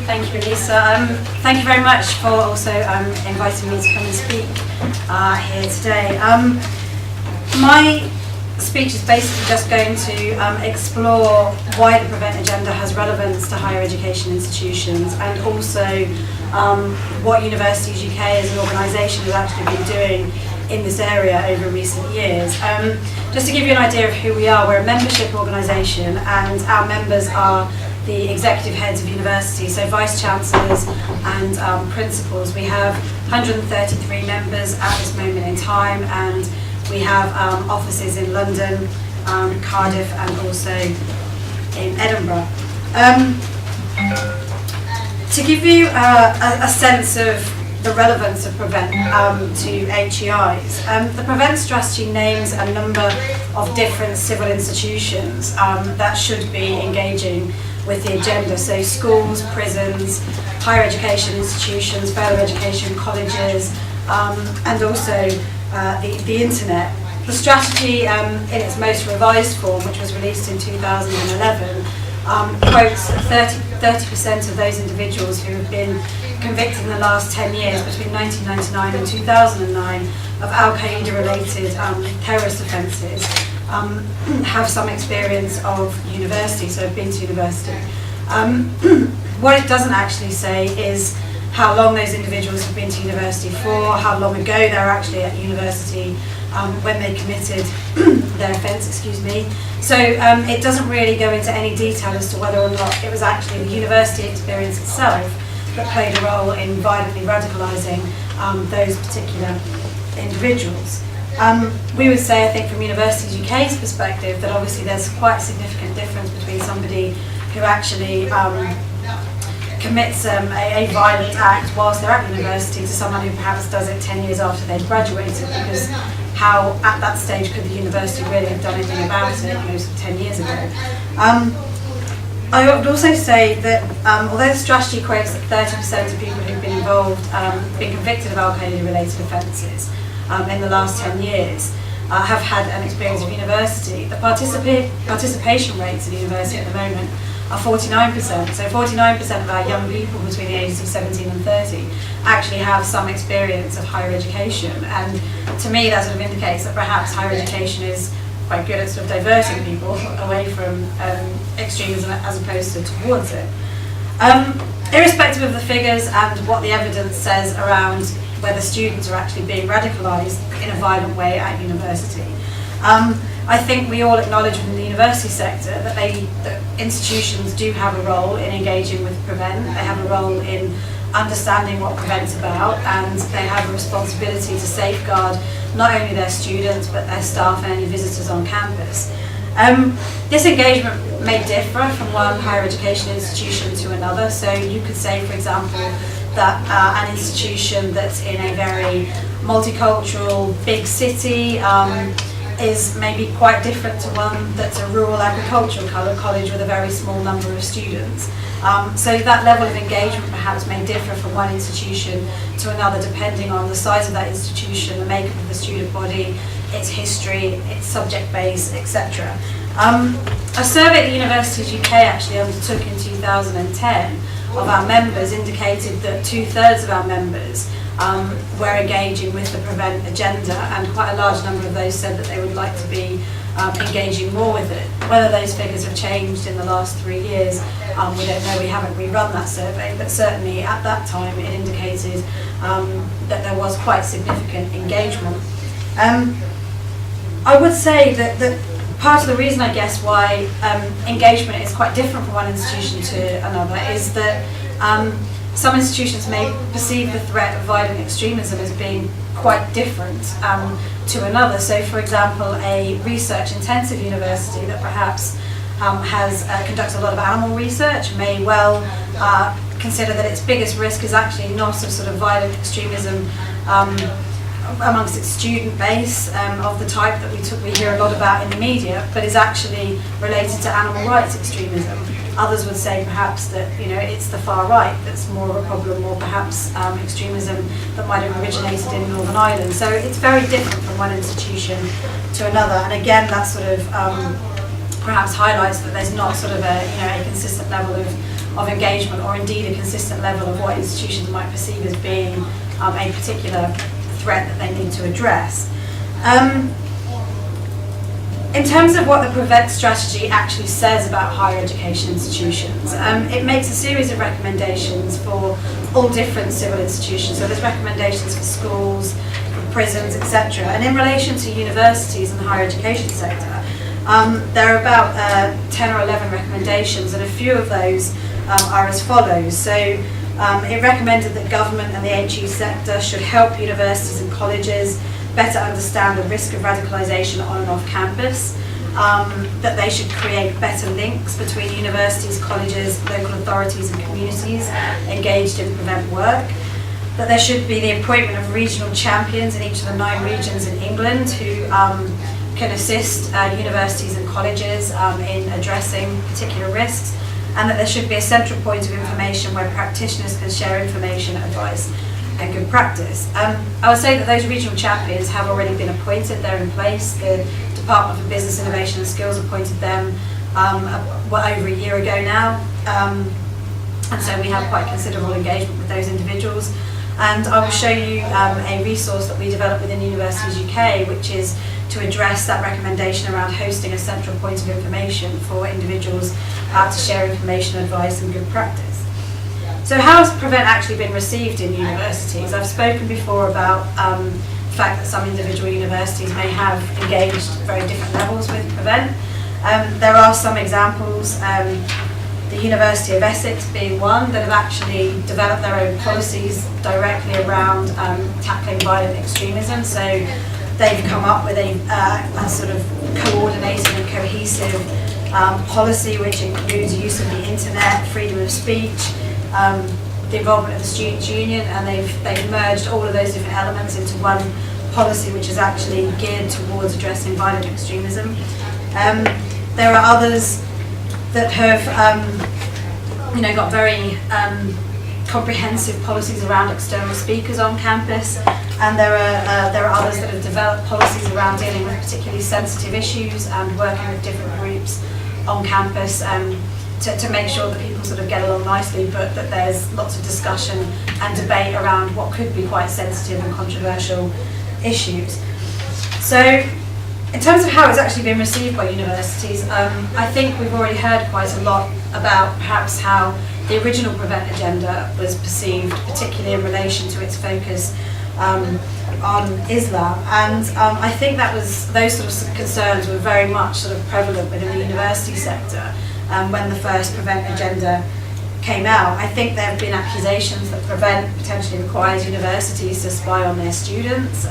Thank you, Elisa. Thank you very much for also inviting me to come and speak here today. My speech is basically just going to explore why the Prevent agenda has relevance to higher education institutions, and also what Universities UK as an organisation has actually been doing in this area over recent years. Just to give you an idea of who we are, we're a membership organisation, and our members are the executive heads of universities, so vice-chancellors and principals. We have 133 members at this moment in time, and we have offices in London, Cardiff, and also in Edinburgh. To give you a sense of the relevance of Prevent to HEIs, the Prevent strategy names a number of different civil institutions that should be engaging with the agenda, so schools, prisons, higher education institutions, further education colleges, and also the internet. The strategy in its most revised form, which was released in 2011, quotes 30% of those individuals who have been convicted in the last 10 years, between 1999 and 2009, of Al-Qaeda related terrorist offences, have some experience of university, so have been to university. What it doesn't actually say is how long those individuals have been to university for, how long ago they were actually at university when they committed their offence, So it doesn't really go into any detail as to whether or not it was actually the university experience itself that played a role in violently radicalising those particular individuals. We would say, I think, from Universities UK's perspective, that obviously there's quite a significant difference between somebody who actually commits a violent act whilst they're at university to someone who perhaps does it 10 years after they've graduated, because how at that stage could the university really have done anything about it, 10 years ago. I would also say that although the strategy quotes that 30% of people who've been involved, been convicted of Al-Qaeda related offences in the last 10 years, have had an experience of university, the participation rates at university at the moment are 49%. So 49% of our young people between the ages of 17 and 30 actually have some experience of higher education. And to me, that sort of indicates that perhaps higher education is quite good at sort of diverting people away from extremism as opposed to towards it. Irrespective of the figures and what the evidence says around whether students are actually being radicalised in a violent way at university, I think we all acknowledge within the university sector that institutions do have a role in engaging with Prevent. They have a role in understanding what Prevent's about, and they have a responsibility to safeguard not only their students but their staff and any visitors on campus. This engagement may differ from one higher education institution to another, so you could say, for example, that an institution that's in a very multicultural big city is maybe quite different to one that's a rural agricultural college with a very small number of students. So that level of engagement perhaps may differ from one institution to another depending on the size of that institution, the makeup of the student body, its history, its subject base, etc. A survey that Universities UK actually undertook in 2010 of our members indicated that 2/3 of our members were engaging with the Prevent agenda, and quite a large number of those said that they would like to be engaging more with it. Whether those figures have changed in the last 3 years, we don't know, we haven't rerun that survey, but certainly at that time it indicated that there was quite significant engagement. I would say that part of the reason, I guess, why engagement is quite different from one institution to another is that some institutions may perceive the threat of violent extremism as being quite different to another. So, for example, a research-intensive university that perhaps has conducted a lot of animal research may well consider that its biggest risk is actually not of sort of violent extremism amongst its student base of the type that we hear a lot about in the media, but is actually related to animal rights extremism. Others would say perhaps that it's the far right that's more of a problem, or perhaps extremism that might have originated in Northern Ireland. So it's very different from one institution to another, and again that sort of perhaps highlights that there's not sort of a consistent level of of engagement, or indeed a consistent level of what institutions might perceive as being a particular threat that they need to address. In terms of what the PREVENT strategy actually says about higher education institutions, it makes a series of recommendations for all different civil institutions. So there's recommendations for schools, for prisons, etc. And in relation to universities and the higher education sector, there are about 10 or 11 recommendations, and a few of those are as follows. So it recommended that government and the HE sector should help universities and colleges better understand the risk of radicalisation on and off campus, that they should create better links between universities, colleges, local authorities and communities engaged in PREVENT work, that there should be the appointment of regional champions in each of the 9 regions in England who can assist universities and colleges in addressing particular risks, and that there should be a central point of information where practitioners can share information, advice and good practice. I would say that those regional champions have already been appointed, they're in place. The Department for Business Innovation and Skills appointed them over a year ago now, and so we have quite considerable engagement with those individuals. And I will show you a resource that we developed within Universities UK, which is to address that recommendation around hosting a central point of information for individuals to share information, advice and good practice. So how has PREVENT actually been received in universities? I've spoken before about the fact that some individual universities may have engaged at very different levels with PREVENT. There are some examples, the University of Essex being one, that have actually developed their own policies directly around tackling violent extremism. So they've come up with a sort of coordinated and cohesive policy which includes use of the internet, freedom of speech, the involvement of the Students' Union, and they've merged all of those different elements into one policy which is actually geared towards addressing violent extremism. There are others that have got very comprehensive policies around external speakers on campus, and there are others that have developed policies around dealing with particularly sensitive issues and working with different groups on campus to make sure that people sort of get along nicely, but that there's lots of discussion and debate around what could be quite sensitive and controversial issues. So in terms of how it's actually been received by universities, I think we've already heard quite a lot about perhaps how the original PREVENT agenda was perceived, particularly in relation to its focus on Islam, and I think that those sort of concerns were very much sort of prevalent within the university sector when the first PREVENT agenda came out. I think there have been accusations that PREVENT potentially requires universities to spy on their students.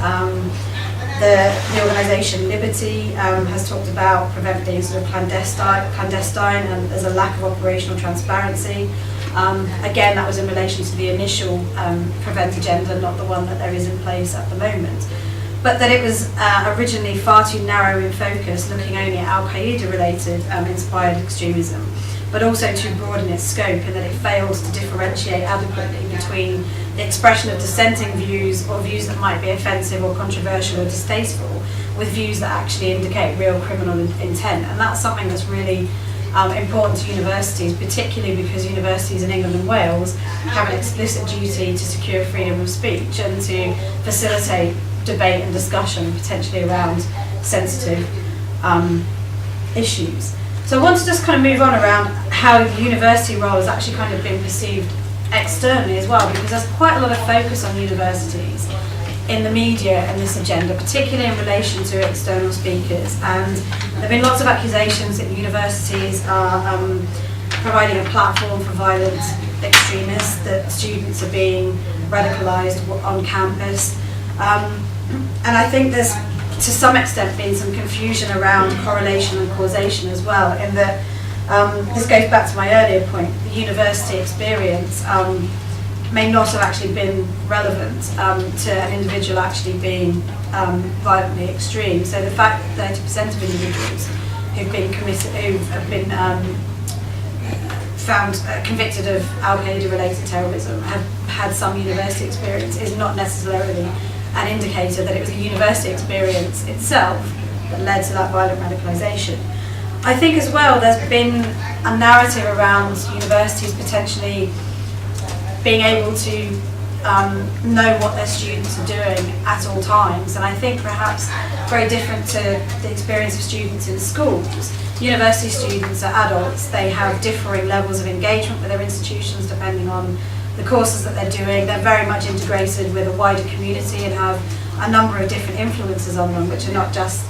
The organisation Liberty has talked about PREVENT being sort of clandestine, and there's a lack of operational transparency. Again, that was in relation to the initial PREVENT agenda, not the one that there is in place at the moment. But that it was originally far too narrow in focus, looking only at Al-Qaeda related inspired extremism, but also too broad in its scope, in that it fails to differentiate adequately between the expression of dissenting views or views that might be offensive or controversial or distasteful, with views that actually indicate real criminal intent. And that's something that's really important to universities, particularly because universities in England and Wales have an explicit duty to secure freedom of speech and to facilitate debate and discussion potentially around sensitive issues. So I want to just kind of move on around how the university role has actually kind of been perceived externally as well, because there's quite a lot of focus on universities in the media and this agenda, particularly in relation to external speakers. And there have been lots of accusations that universities are providing a platform for violent extremists, that students are being radicalised on campus. And I think there's, to some extent, been some confusion around correlation and causation as well, in that this goes back to my earlier point, the university experience may not have actually been relevant to an individual actually being violently extreme. So the fact that 30% of individuals who've been found convicted of Al-Qaeda related terrorism have had some university experience is not necessarily an indicator that it was a university experience itself that led to that violent radicalisation. I think as well there's been a narrative around universities potentially being able to know what their students are doing at all times, and I think perhaps very different to the experience of students in schools. University students are adults, they have differing levels of engagement with their institutions depending on the courses that they're doing. They're very much integrated with a wider community and have a number of different influences on them, which are not just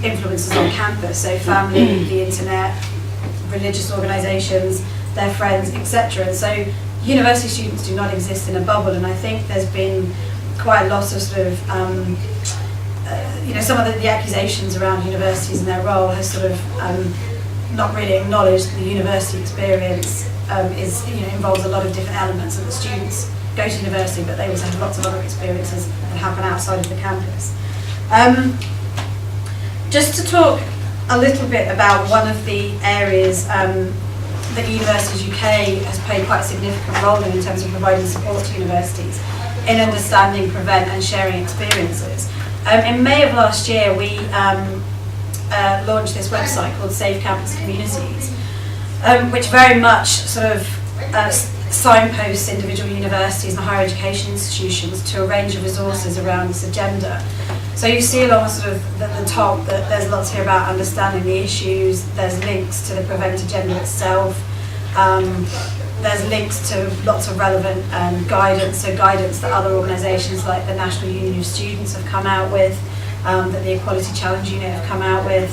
influences on campus, so family, the internet, religious organisations, their friends, etc. And so university students do not exist in a bubble, and I think there's been quite a lot of sort of, some of the accusations around universities and their role has sort of not really acknowledged the university experience involves a lot of different elements, and the students go to university, but they also have lots of other experiences that happen outside of the campus. Just to talk a little bit about one of the areas that Universities UK has played quite a significant role in terms of providing support to universities in understanding, prevent and sharing experiences. In May of last year we launched this website called Safe Campus Communities, which very much sort of signposts individual universities and higher education institutions to a range of resources around this agenda. So you see along sort of the top that there's lots here about understanding the issues, there's links to the Prevent agenda itself, there's links to lots of relevant guidance, so guidance that other organisations like the National Union of Students have come out with, that the Equality Challenge Unit have come out with.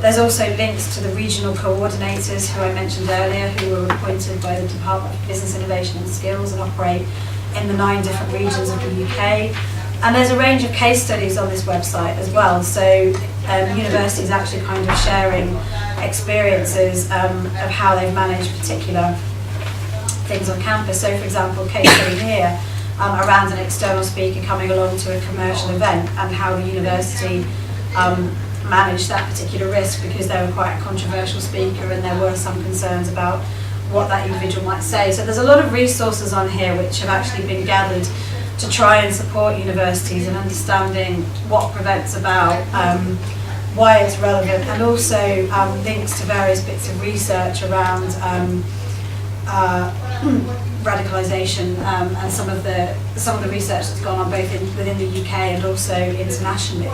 There's also links to the regional coordinators who I mentioned earlier, who were appointed by the Department of Business Innovation and Skills and operate in the 9 different regions of the UK. And there's a range of case studies on this website as well, so universities actually kind of sharing experiences of how they've managed particular things on campus. So for example, case study here around an external speaker coming along to a commercial event and how the university managed that particular risk because they were quite a controversial speaker and there were some concerns about what that individual might say. So there's a lot of resources on here which have actually been gathered to try and support universities in understanding what Prevent's about, why it's relevant, and also links to various bits of research around radicalisation and some of the research that's gone on both within the UK and also internationally.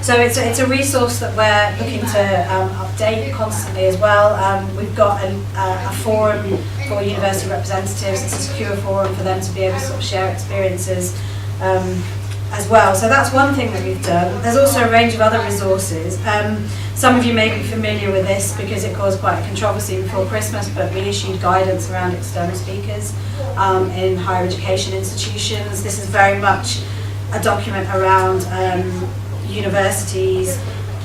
So it's a resource that we're looking to update constantly as well. We've got a forum for university representatives. It's a secure forum for them to be able to sort of share experiences as well. So that's one thing that we've done. There's also a range of other resources. Some of you may be familiar with this because it caused quite a controversy before Christmas, but we issued guidance around external speakers in higher education institutions. This is very much a document around universities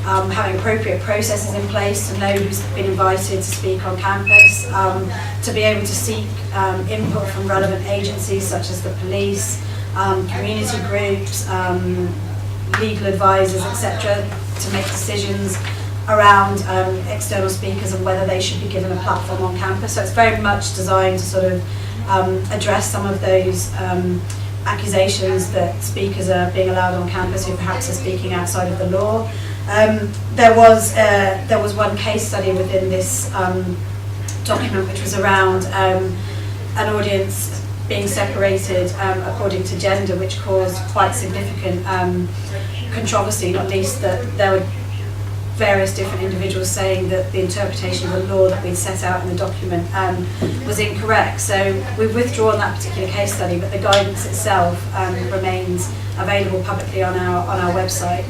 having appropriate processes in place to know who's been invited to speak on campus, to be able to seek input from relevant agencies such as the police, community groups, legal advisors, etc., to make decisions around external speakers and whether they should be given a platform on campus. So it's very much designed to sort of address some of those accusations that speakers are being allowed on campus who perhaps are speaking outside of the law. There was one case study within this document which was around an audience being separated according to gender, which caused quite significant controversy, not least that there were various different individuals saying that the interpretation of the law that we'd set out in the document was incorrect. So we've withdrawn that particular case study, but the guidance itself remains available publicly on our website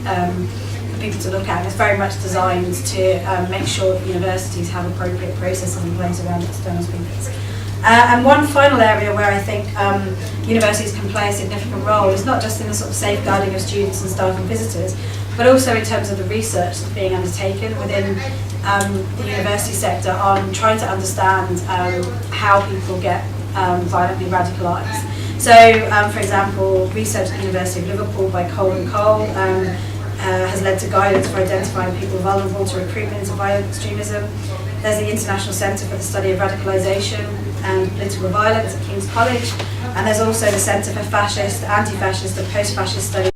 for people to look at. And it's very much designed to make sure that universities have appropriate processes in place around external speakers. And one final area where I think universities can play a significant role is not just in the sort of safeguarding of students and staff and visitors, but also in terms of the research that's being undertaken within the university sector on trying to understand how people get violently radicalised. So, for example, research at the University of Liverpool by Cole and Cole has led to guidance for identifying people vulnerable to recruitment into violent extremism. There's the International Centre for the Study of Radicalisation and Political Violence at King's College, and there's also the Centre for Fascist, Anti-Fascist and Post-Fascist Studies